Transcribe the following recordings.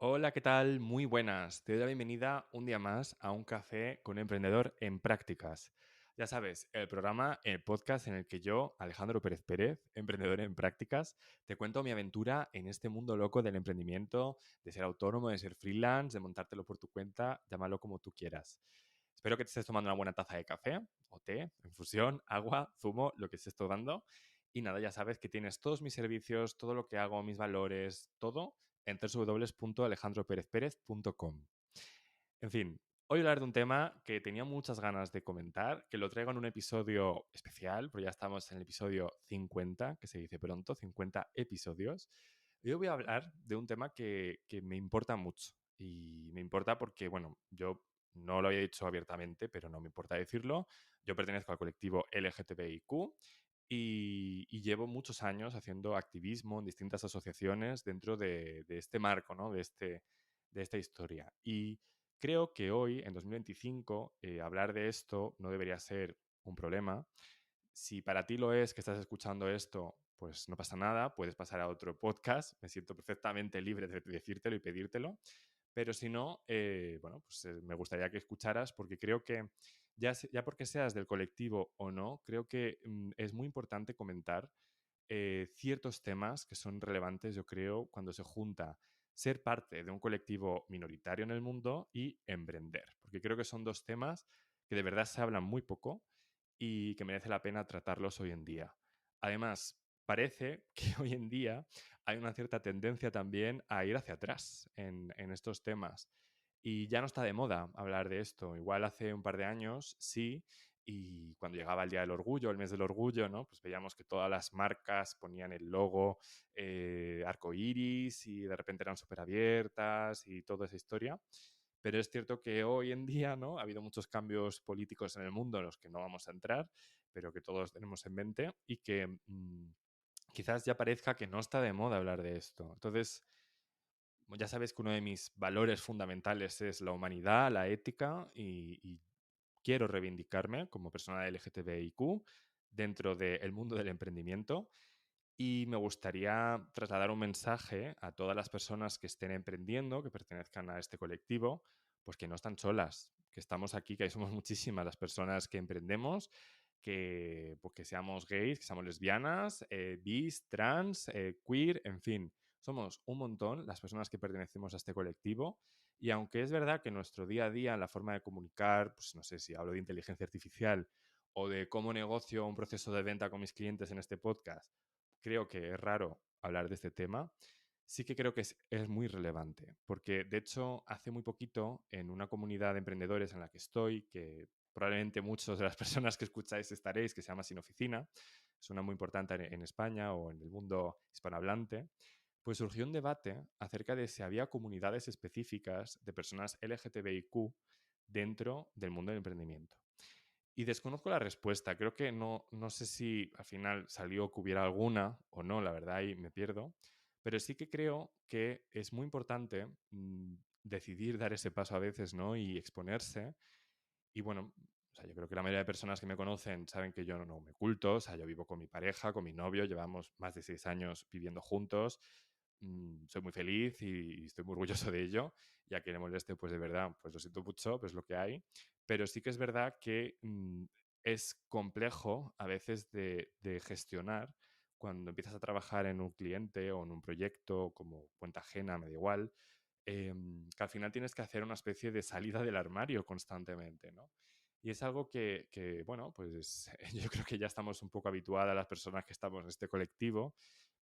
Hola, ¿qué tal? Muy buenas. Te doy la bienvenida un día más a un café con un emprendedor en prácticas. Ya sabes, el programa, el podcast en el que yo, Alejandro Pérez Pérez, emprendedor en prácticas, te cuento mi aventura en este mundo loco del emprendimiento, de ser autónomo, de ser freelance, de montártelo por tu cuenta, llámalo como tú quieras. Espero que te estés tomando una buena taza de café o té, infusión, agua, zumo, lo que estés tomando. Y nada, ya sabes que tienes todos mis servicios, todo lo que hago, mis valores, todo en www.alejandroperezperez.com. En fin, hoy voy a hablar de un tema que tenía muchas ganas de comentar, que lo traigo en un episodio especial, porque ya estamos en el episodio 50, que se dice pronto, 50 episodios. Y hoy voy a hablar de un tema que me importa mucho. Y me importa porque, bueno, yo no lo había dicho abiertamente, pero no me importa decirlo. Yo pertenezco al colectivo LGTBIQ y llevo muchos años haciendo activismo en distintas asociaciones dentro de este marco, ¿no? De esta historia. Y creo que hoy, en 2025, hablar de esto no debería ser un problema. Si para ti lo es, que estás escuchando esto, pues no pasa nada, puedes pasar a otro podcast. Me siento perfectamente libre de decírtelo y pedírtelo. Pero si no, bueno, pues me gustaría que escucharas porque creo que ya porque seas del colectivo o no, creo que es muy importante comentar ciertos temas que son relevantes, yo creo, cuando se junta ser parte de un colectivo minoritario en el mundo y emprender. Porque creo que son dos temas que de verdad se hablan muy poco y que merece la pena tratarlos hoy en día. Además, parece que hoy en día hay una cierta tendencia también a ir hacia atrás en estos temas. Y ya no está de moda hablar de esto. Igual hace un par de años sí, y cuando llegaba el Día del Orgullo, el mes del Orgullo, ¿no? Pues veíamos que todas las marcas ponían el logo arco iris y de repente eran súper abiertas y toda esa historia. Pero es cierto que hoy en día, ¿no? Ha habido muchos cambios políticos en el mundo en los que no vamos a entrar, pero que todos tenemos en mente y que quizás ya parezca que no está de moda hablar de esto. Entonces, ya sabes que uno de mis valores fundamentales es la humanidad, la ética y quiero reivindicarme como persona LGTBIQ dentro del mundo del emprendimiento y me gustaría trasladar un mensaje a todas las personas que estén emprendiendo, que pertenezcan a este colectivo, pues que no están solas, que estamos aquí, que somos muchísimas las personas que emprendemos, que, pues que seamos gays, que seamos lesbianas, bis, trans, queer, en fin, somos un montón las personas que pertenecemos a este colectivo y aunque es verdad que nuestro día a día, en la forma de comunicar, pues no sé si hablo de inteligencia artificial o de cómo negocio un proceso de venta con mis clientes en este podcast, creo que es raro hablar de este tema, sí que creo que es muy relevante, porque de hecho hace muy poquito en una comunidad de emprendedores en la que estoy, que probablemente muchos de las personas que escucháis estaréis, que se llama Sin Oficina, es una muy importante en España o en el mundo hispanohablante, pues surgió un debate acerca de si había comunidades específicas de personas LGTBIQ dentro del mundo del emprendimiento. Y desconozco la respuesta. Creo que no sé si al final salió que hubiera alguna o no, la verdad, ahí me pierdo. Pero sí que creo que es muy importante decidir dar ese paso a veces, ¿no? Y exponerse. Y bueno, o sea, yo creo que la mayoría de personas que me conocen saben que yo no me oculto. O sea, yo vivo con mi pareja, con mi novio, llevamos más de 6 años viviendo juntos. Soy muy feliz y estoy muy orgulloso de ello. Y a quien le moleste, pues de verdad, pues lo siento mucho, pues lo que hay. Pero sí que es verdad que es complejo a veces de gestionar cuando empiezas a trabajar en un cliente o en un proyecto como cuenta ajena, me da igual, que al final tienes que hacer una especie de salida del armario constantemente, ¿no? Y es algo bueno, pues yo creo que ya estamos un poco habituadas las personas que estamos en este colectivo,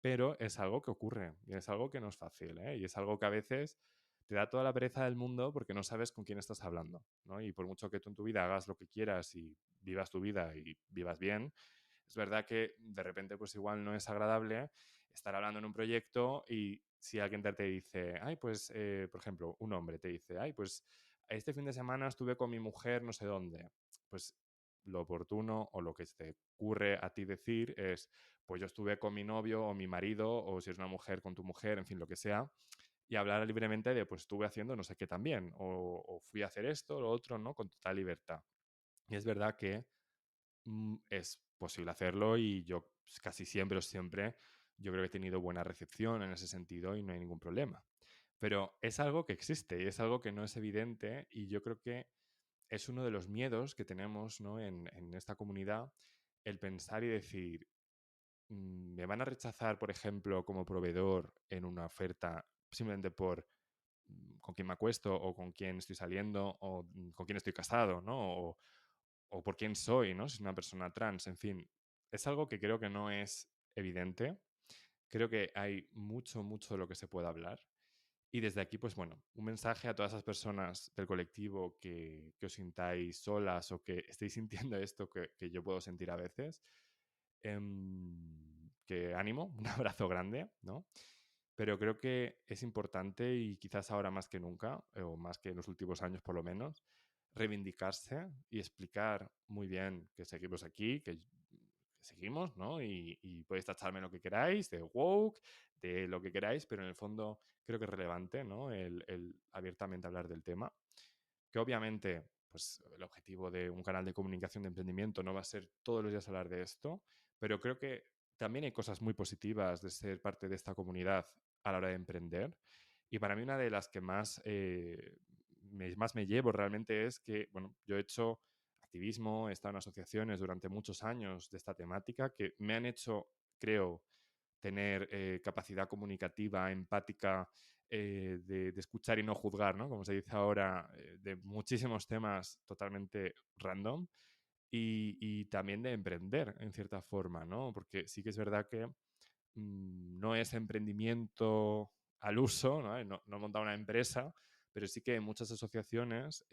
pero es algo que ocurre y es algo que no es fácil, ¿eh? Y es algo que a veces te da toda la pereza del mundo porque no sabes con quién estás hablando, ¿no? Y por mucho que tú en tu vida hagas lo que quieras y vivas tu vida y vivas bien, es verdad que de repente pues igual no es agradable estar hablando en un proyecto y si alguien te dice, ay, pues, por ejemplo, un hombre te dice, ay, pues este fin de semana estuve con mi mujer no sé dónde, pues lo oportuno o lo que se te ocurre a ti decir es, pues yo estuve con mi novio o mi marido o si es una mujer con tu mujer, en fin, lo que sea, y hablar libremente de, pues estuve haciendo no sé qué también o fui a hacer esto, lo otro, ¿no? Con total libertad. Y es verdad que es posible hacerlo y yo pues, casi siempre o siempre yo creo que he tenido buena recepción en ese sentido y no hay ningún problema. Pero es algo que existe y es algo que no es evidente y yo creo que es uno de los miedos que tenemos, ¿no? en esta comunidad, el pensar y decir, me van a rechazar, por ejemplo, como proveedor en una oferta simplemente por con quién me acuesto o con quién estoy saliendo o con quién estoy casado, ¿no? O por quién soy, ¿no? Si es una persona trans, en fin. Es algo que creo que no es evidente. Creo que hay mucho, mucho de lo que se puede hablar. Y desde aquí, pues bueno, un mensaje a todas esas personas del colectivo que os sintáis solas o que estéis sintiendo esto que yo puedo sentir a veces. Que ánimo, un abrazo grande, ¿no? Pero creo que es importante y quizás ahora más que nunca, o más que en los últimos años por lo menos, reivindicarse y explicar muy bien que seguimos aquí, que seguimos, ¿no? Y podéis tacharme lo que queráis, de woke, de lo que queráis, pero en el fondo creo que es relevante, ¿no? El abiertamente hablar del tema. Que obviamente, pues el objetivo de un canal de comunicación de emprendimiento no va a ser todos los días hablar de esto, pero creo que también hay cosas muy positivas de ser parte de esta comunidad a la hora de emprender. Y para mí una de las que más me llevo realmente es que, bueno, yo he hecho activismo, he estado en asociaciones durante muchos años de esta temática que me han hecho, creo, tener capacidad comunicativa, empática, de escuchar y no juzgar, ¿no? Como se dice ahora, de muchísimos temas totalmente random y también de emprender en cierta forma, ¿no? Porque sí que es verdad que no es emprendimiento al uso, ¿no? No he montado una empresa, pero sí que en muchas asociaciones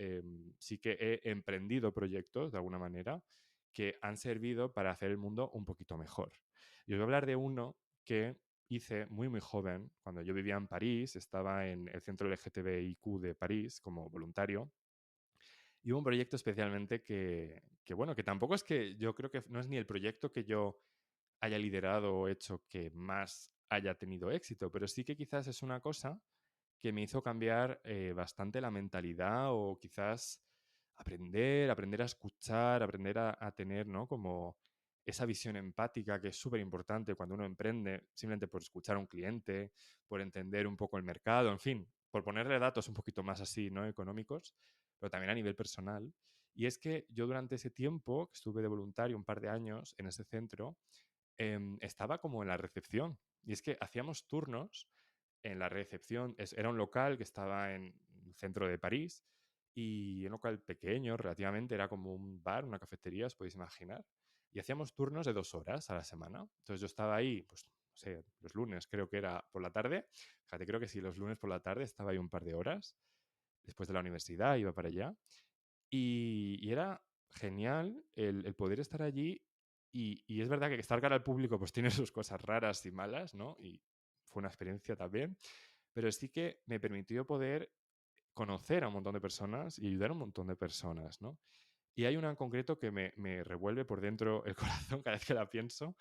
sí que he emprendido proyectos de alguna manera que han servido para hacer el mundo un poquito mejor. Y os voy a hablar de uno que hice muy, muy joven, cuando yo vivía en París, estaba en el centro LGTBIQ de París como voluntario, y hubo un proyecto especialmente bueno, que tampoco es que yo creo que no es ni el proyecto que yo haya liderado o hecho que más haya tenido éxito, pero sí que quizás es una cosa que me hizo cambiar bastante la mentalidad o quizás aprender a escuchar, aprender a tener, ¿no? Como esa visión empática que es súper importante cuando uno emprende, simplemente por escuchar a un cliente, por entender un poco el mercado, en fin, por ponerle datos un poquito más así, ¿no? Económicos, pero también a nivel personal. Y es que yo durante ese tiempo, que estuve de voluntario un par de años en ese centro, estaba como en la recepción. Y es que hacíamos turnos en la recepción. Era un local que estaba en el centro de París y un local pequeño relativamente, era como un bar, una cafetería, os podéis imaginar. Y hacíamos turnos de 2 horas a la semana. Entonces yo estaba ahí, pues, no sé, los lunes creo que era por la tarde. Fíjate, creo que sí, los lunes por la tarde estaba ahí un par de horas. Después de la universidad iba para allá. Y era genial el poder estar allí y es verdad que estar cara al público pues tiene sus cosas raras y malas, ¿no? Y fue una experiencia también, pero sí que me permitió poder conocer a un montón de personas y ayudar a un montón de personas, ¿no? Y hay una en concreto que me revuelve por dentro el corazón cada vez que la pienso,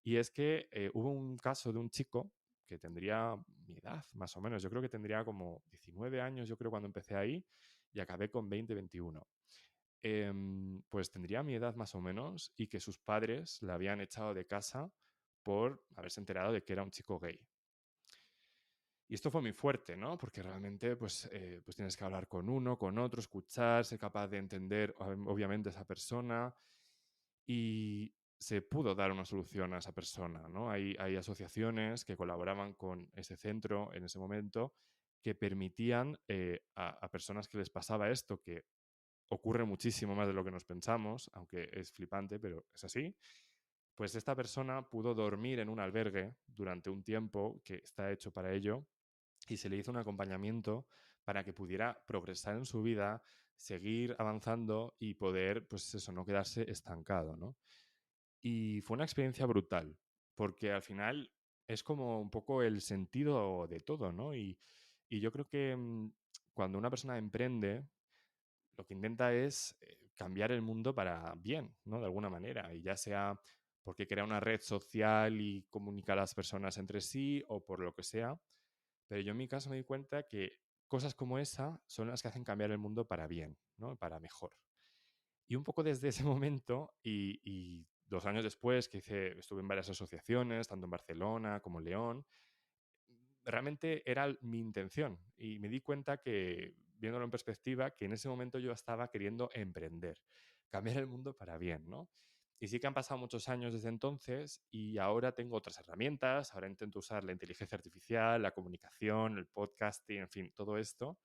y es que hubo un caso de un chico que tendría mi edad, más o menos. Yo creo que tendría como 19 años, yo creo, cuando empecé ahí, y acabé con 20, 21. Pues tendría mi edad más o menos y que sus padres le habían echado de casa por haberse enterado de que era un chico gay. Y esto fue muy fuerte, ¿no? Porque realmente pues tienes que hablar con uno, con otro, escuchar, ser capaz de entender obviamente a esa persona y se pudo dar una solución a esa persona, ¿no? Hay asociaciones que colaboraban con ese centro en ese momento que permitían a personas que les pasaba esto, que ocurre muchísimo más de lo que nos pensamos, aunque es flipante, pero es así, pues esta persona pudo dormir en un albergue durante un tiempo que está hecho para ello y se le hizo un acompañamiento para que pudiera progresar en su vida, seguir avanzando y poder, pues eso, no quedarse estancado, ¿no? Y fue una experiencia brutal, porque al final es como un poco el sentido de todo, ¿no? Y yo creo que cuando una persona emprende, lo que intenta es cambiar el mundo para bien, ¿no? De alguna manera, y ya sea porque crea una red social y comunica a las personas entre sí o por lo que sea, pero yo en mi caso me di cuenta que cosas como esa son las que hacen cambiar el mundo para bien, ¿no? Para mejor. Y un poco desde ese momento y 2 años después que estuve en varias asociaciones, tanto en Barcelona como en León, realmente era mi intención y me di cuenta que, viéndolo en perspectiva, que en ese momento yo estaba queriendo emprender, cambiar el mundo para bien, ¿no? Y sí que han pasado muchos años desde entonces y ahora tengo otras herramientas, ahora intento usar la inteligencia artificial, la comunicación, el podcasting, en fin, todo esto,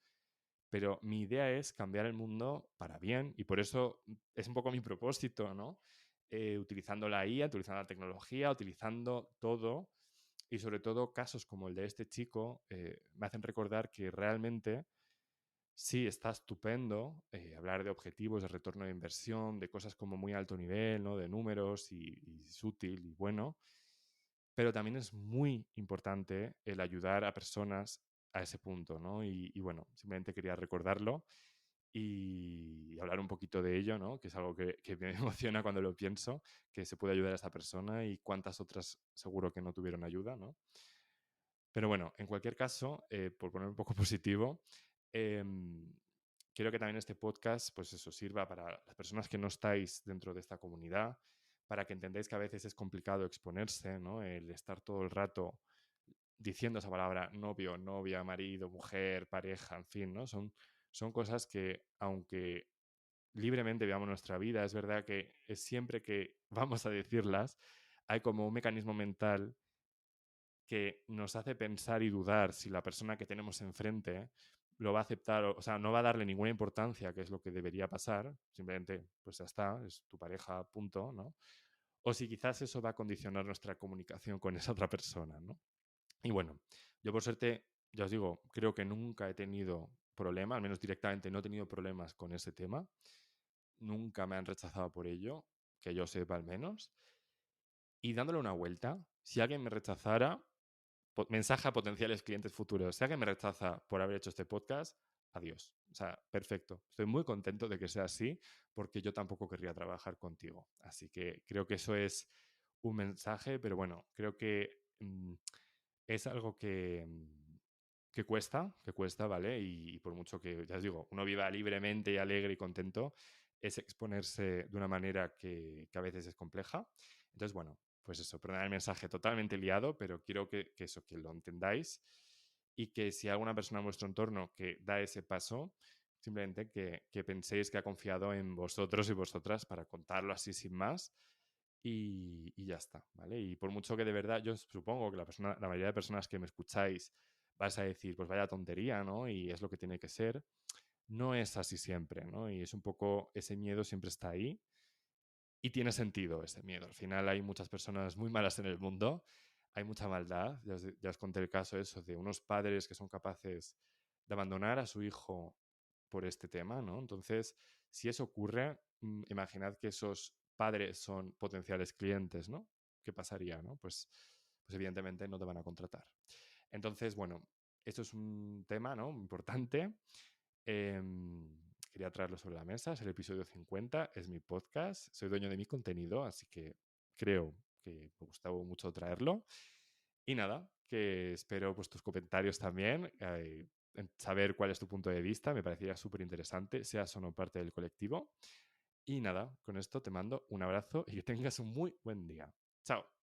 pero mi idea es cambiar el mundo para bien y por eso es un poco mi propósito, ¿no? Utilizando la IA, utilizando la tecnología, utilizando todo y sobre todo casos como el de este chico me hacen recordar que realmente sí está estupendo hablar de objetivos de retorno de inversión, de cosas como muy alto nivel, ¿no? De números y es útil y bueno, pero también es muy importante el ayudar a personas a ese punto, ¿no? Y bueno, simplemente quería recordarlo y hablar un poquito de ello, ¿no? Que es algo que me emociona cuando lo pienso, que se puede ayudar a esa persona y cuántas otras seguro que no tuvieron ayuda, ¿no? Pero bueno, en cualquier caso, por poner un poco positivo, em, quiero que también este podcast, pues eso, sirva para las personas que no estáis dentro de esta comunidad, para que entendáis que a veces es complicado exponerse, ¿no? El estar todo el rato diciendo esa palabra novio, novia, marido, mujer, pareja, en fin, ¿no? Son cosas que, aunque libremente veamos nuestra vida, es verdad que es siempre que vamos a decirlas, hay como un mecanismo mental que nos hace pensar y dudar si la persona que tenemos enfrente lo va a aceptar, o sea, no va a darle ninguna importancia, que es lo que debería pasar, simplemente, pues ya está, es tu pareja, punto, ¿no? O si quizás eso va a condicionar nuestra comunicación con esa otra persona, ¿no? Y bueno, yo por suerte, ya os digo, creo que nunca he tenido problema, al menos directamente no he tenido problemas con ese tema, nunca me han rechazado por ello, que yo sepa al menos, y dándole una vuelta, si alguien me rechazara, mensaje a potenciales clientes futuros. Si alguien me rechaza por haber hecho este podcast, adiós. O sea, perfecto. Estoy muy contento de que sea así porque yo tampoco querría trabajar contigo. Así que creo que eso es un mensaje, pero bueno, creo que es algo que cuesta, ¿vale? Y por mucho que, ya os digo, uno viva libremente y alegre y contento, es exponerse de una manera que a veces es compleja. Entonces, bueno, pues eso, perdonad el mensaje totalmente liado, pero quiero que eso, que lo entendáis y que si hay alguna persona en vuestro entorno que da ese paso, simplemente que penséis que ha confiado en vosotros y vosotras para contarlo así sin más y ya está, ¿vale? Y por mucho que de verdad, yo supongo que la mayoría de personas que me escucháis vas a decir, pues vaya tontería, ¿no? Y es lo que tiene que ser. No es así siempre, ¿no? Y es un poco, ese miedo siempre está ahí y tiene sentido ese miedo. Al final hay muchas personas muy malas en el mundo, hay mucha maldad. Ya os conté el caso eso de unos padres que son capaces de abandonar a su hijo por este tema, ¿no? Entonces, si eso ocurre, imaginad que esos padres son potenciales clientes, ¿no? ¿Qué pasaría, no? Pues evidentemente no te van a contratar. Entonces, bueno, esto es un tema, ¿no? Importante. Quería traerlo sobre la mesa. Es el episodio 50, es mi podcast. Soy dueño de mi contenido, así que creo que me gustaba mucho traerlo. Y nada, que espero pues, tus comentarios también, en saber cuál es tu punto de vista. Me parecería súper interesante, seas o no parte del colectivo. Y nada, con esto te mando un abrazo y que tengas un muy buen día. Chao.